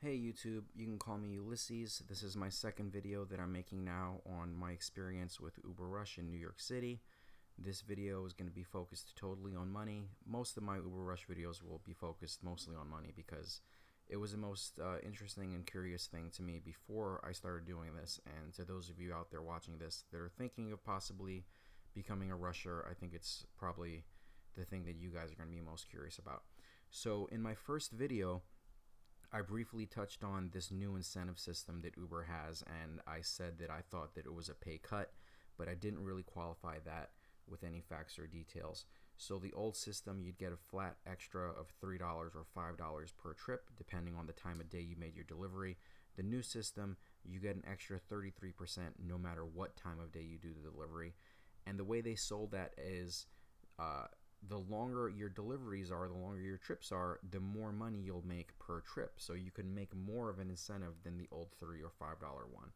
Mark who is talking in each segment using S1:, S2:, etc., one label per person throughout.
S1: Hey YouTube, you can call me Ulysses. This is my second video that I'm making now on my experience with UberRUSH in New York City. This video is going to be focused totally on money. Most of my UberRUSH videos will be focused mostly on money because it was the most interesting and curious thing to me before I started doing this. And to those of you out there watching this that are thinking of possibly becoming a rusher, I think it's probably the thing that you guys are going to be most curious about. So in my first video, I briefly touched on this new incentive system that Uber has, and I said that I thought that it was a pay cut, but I didn't really qualify that with any facts or details. So the old system, you'd get a flat extra of $3 or $5 per trip, depending on the time of day you made your delivery. The new system, you get an extra 33% no matter what time of day you do the delivery. And the way they sold that is the longer your deliveries are, the longer your trips are, the more money you'll make per trip. So you can make more of an incentive than the old $3 or $5 one.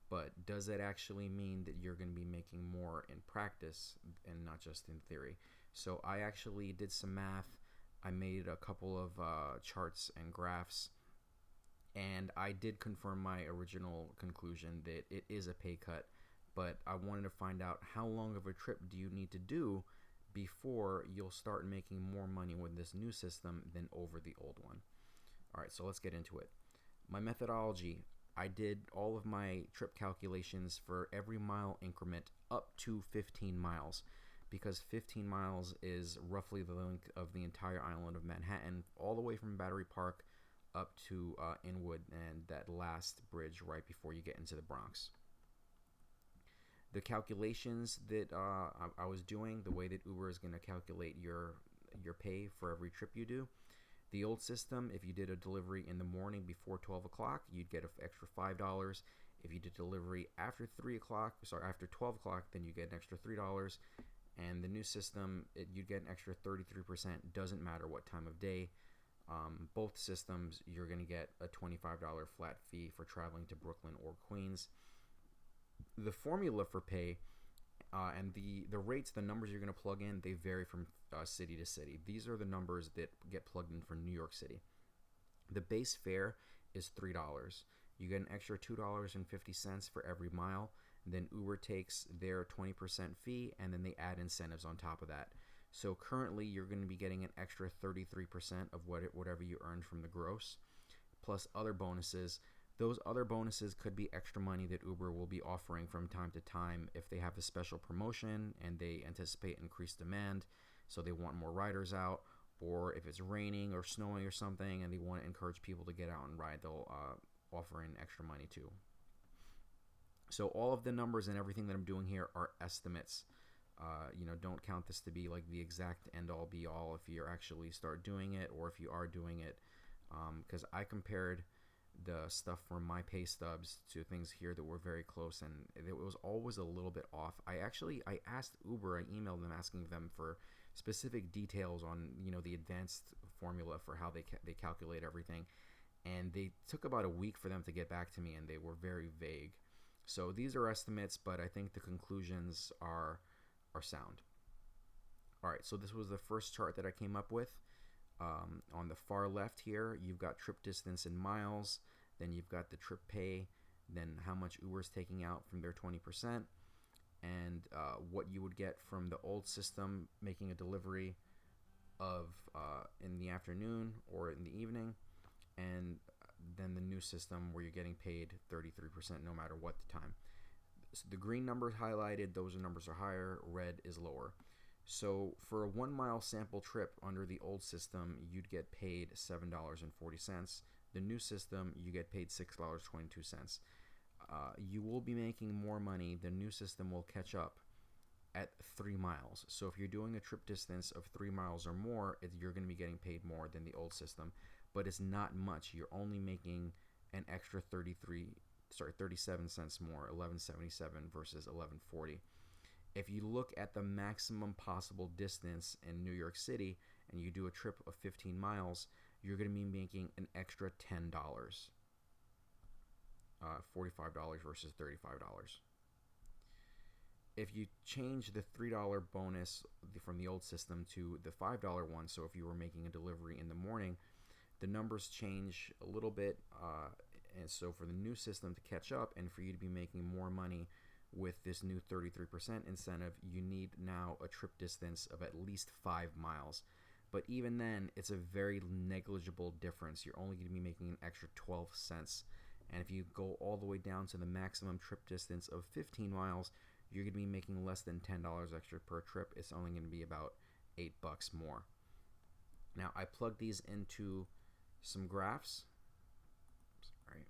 S1: But does that actually mean that you're going to be making more in practice and not just in theory? So I actually did some math. I made a couple of charts and graphs, and I did confirm my original conclusion that it is a pay cut, but I wanted to find out how long of a trip do you need to do before you'll start making more money with this new system than over the old one. Alright, so let's get into it. My methodology, I did all of my trip calculations for every mile increment up to 15 miles because 15 miles is roughly the length of the entire island of Manhattan, all the way from Battery Park up to Inwood and that last bridge right before you get into the Bronx. The calculations that I was doing, the way that Uber is going to calculate your pay for every trip you do. The old system, if you did a delivery in the morning before 12 o'clock, you'd get an extra $5. If you did delivery after 12 o'clock, then you get an extra $3. And the new system, you'd get an extra 33%. Doesn't matter what time of day. Both systems, you're going to get a $25 flat fee for traveling to Brooklyn or Queens. The formula for pay and the rates, the numbers you're going to plug in, they vary from city to city. These are the numbers that get plugged in for New York City. The base fare is $3. You get an extra $2.50 for every mile. Then Uber takes their 20% fee, and then they add incentives on top of that. So currently, you're going to be getting an extra 33% of whatever you earned from the gross, plus other bonuses. Those other bonuses could be extra money that Uber will be offering from time to time if they have a special promotion and they anticipate increased demand, so they want more riders out, or if it's raining or snowing or something and they want to encourage people to get out and ride, they'll offer in extra money too. So all of the numbers and everything that I'm doing here are estimates. Don't count this to be like the exact end-all be-all if you actually start doing it or if you are doing it, because I compared the stuff from my pay stubs to things here that were very close, and it was always a little bit off. I asked Uber, I emailed them asking them for specific details on the advanced formula for how they calculate everything, and they took about a week for them to get back to me, and they were very vague. So these are estimates, but I think the conclusions are sound. All right, so this was the first chart that I came up with. On the far left here, you've got trip distance in miles, then you've got the trip pay, then how much Uber's taking out from their 20%, and what you would get from the old system making a delivery of in the afternoon or in the evening, and then the new system where you're getting paid 33% no matter what the time. So the green numbers highlighted, those numbers are higher, red is lower. So for a 1 mile sample trip under the old system, you'd get paid $7.40. The new system, you get paid $6.22. You will be making more money. The new system will catch up at 3 miles. So if you're doing a trip distance of 3 miles or more, you're going to be getting paid more than the old system. But it's not much. You're only making an extra 37 cents more, $11.77 versus $11.40. If you look at the maximum possible distance in New York City and you do a trip of 15 miles, you're going to be making an extra $10. $45 versus $35. If you change the $3 bonus from the old system to the $5 one, so if you were making a delivery in the morning, the numbers change a little bit, and so for the new system to catch up and for you to be making more money with this new 33% incentive, you need now a trip distance of at least 5 miles. But even then, it's a very negligible difference. You're only going to be making an extra 12 cents. And if you go all the way down to the maximum trip distance of 15 miles, you're going to be making less than $10 extra per trip. It's only going to be about $8 more. Now, I plugged these into some graphs. Sorry.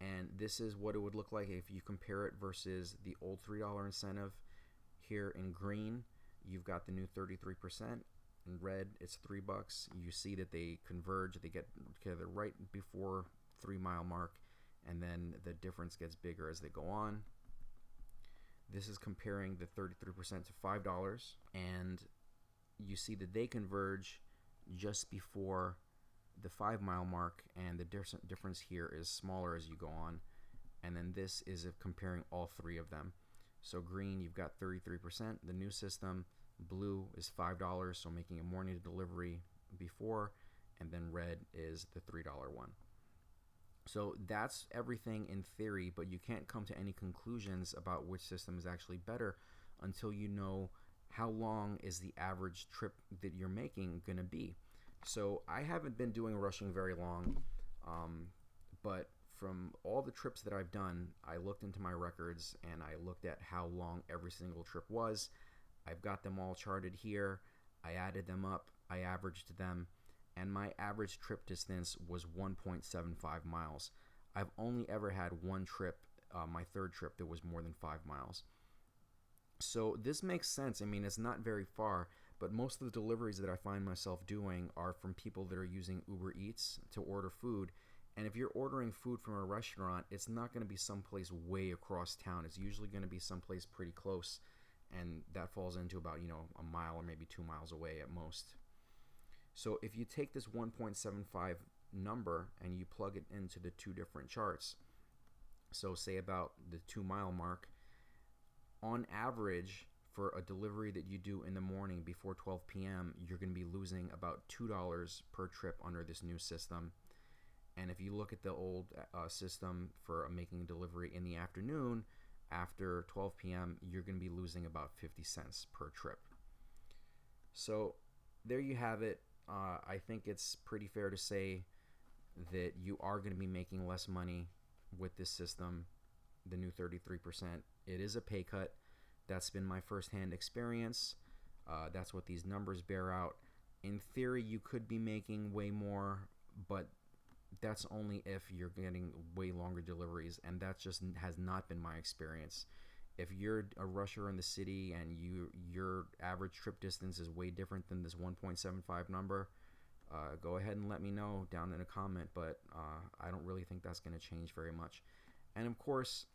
S1: And this is what it would look like if you compare it versus the old $3 incentive. Here in green, you've got the new 33%. In red, it's $3. You see that they converge, they get together right before 3 mile mark, and then the difference gets bigger as they go on. This is comparing the 33% to $5, and you see that they converge just before the 5 mile mark, and the difference here is smaller as you go on. And then this is comparing all three of them. So green, you've got 33%, the new system. Blue is $5, so making a morning delivery before, and then red is the $3 one. So that's everything in theory, but you can't come to any conclusions about which system is actually better until you know how long is the average trip that you're making going to be. So I haven't been doing rushing very long, but from all the trips that I've done, I looked into my records and I looked at how long every single trip was. I've got them all charted here. I added them up, I averaged them, and my average trip distance was 1.75 miles. I've only ever had one trip, my third trip, that was more than 5 miles. So this makes sense. I mean, it's not very far, but most of the deliveries that I find myself doing are from people that are using Uber Eats to order food. And if you're ordering food from a restaurant, it's not going to be someplace way across town. It's usually going to be someplace pretty close, and that falls into about, a mile or maybe 2 miles away at most. So if you take this 1.75 number and you plug it into the two different charts, so say about the 2 mile mark, on average for a delivery that you do in the morning before 12 p.m., you're going to be losing about $2 per trip under this new system. And if you look at the old system for making a delivery in the afternoon, after 12 p.m., you're going to be losing about 50 cents per trip. So there you have it. I think it's pretty fair to say that you are going to be making less money with this system, the new 33%. It is a pay cut. That's been my firsthand experience. That's what these numbers bear out. In theory, you could be making way more, but that's only if you're getting way longer deliveries, and that just has not been my experience. If you're a rusher in the city and your average trip distance is way different than this 1.75 number, go ahead and let me know down in a comment, but I don't really think that's going to change very much. And of course,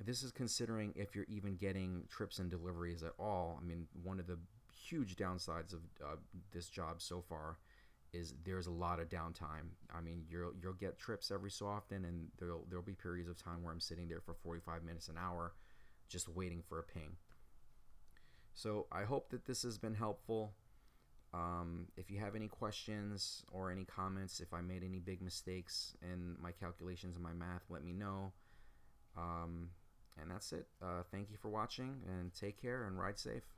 S1: this is considering if you're even getting trips and deliveries at all. I mean, one of the huge downsides of this job so far is there's a lot of downtime. I mean, you'll get trips every so often, and there'll be periods of time where I'm sitting there for 45 minutes, an hour, just waiting for a ping. So I hope that this has been helpful. If you have any questions or any comments, if I made any big mistakes in my calculations and my math, let me know. And that's it. Thank you for watching, and take care and ride safe.